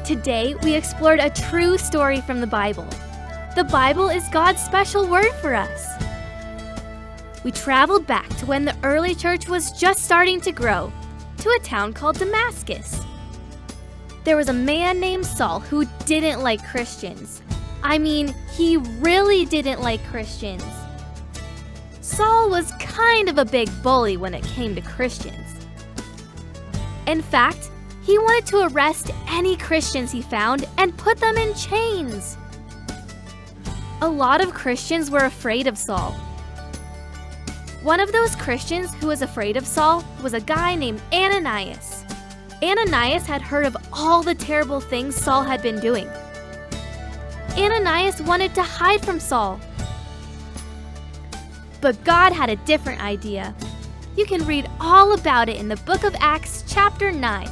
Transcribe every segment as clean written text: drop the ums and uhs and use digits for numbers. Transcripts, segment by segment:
Today, we explored a true story from the Bible. The Bible is God's special word for us. We traveled back to when the early church was just starting to grow, to a town called Damascus. There was a man named Saul who didn't like Christians. I mean, he really didn't like Christians. Saul was kind of a big bully when it came to Christians. In fact, he wanted to arrest any Christians he found and put them in chains. A lot of Christians were afraid of Saul. One of those Christians who was afraid of Saul was a guy named Ananias. Ananias had heard of all the terrible things Saul had been doing. Ananias wanted to hide from Saul. But God had a different idea. You can read all about it in the book of Acts, chapter 9.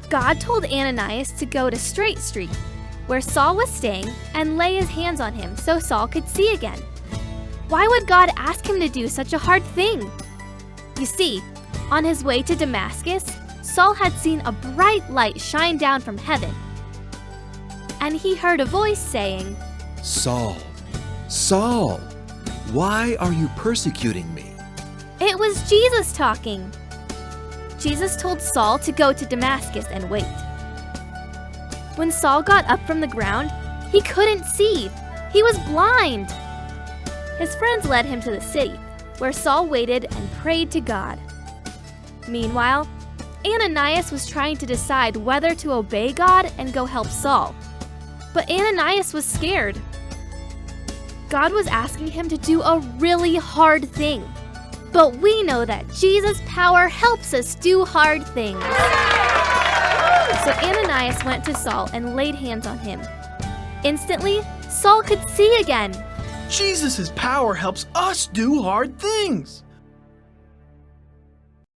God told Ananias to go to Straight Street, where Saul was staying, and lay his hands on him so Saul could see again. Why would God ask him to do such a hard thing? You see, on his way to Damascus, Saul had seen a bright light shine down from heaven. And he heard a voice saying, "Saul, Saul, why are you persecuting me?" It was Jesus talking. Jesus told Saul to go to Damascus and wait. When Saul got up from the ground, he couldn't see. He was blind. His friends led him to the city, where Saul waited and prayed to God. Meanwhile, Ananias was trying to decide whether to obey God and go help Saul. But Ananias was scared. God was asking him to do a really hard thing. But we know that Jesus' power helps us do hard things. So Ananias went to Saul and laid hands on him. Instantly, Saul could see again. Jesus' power helps us do hard things.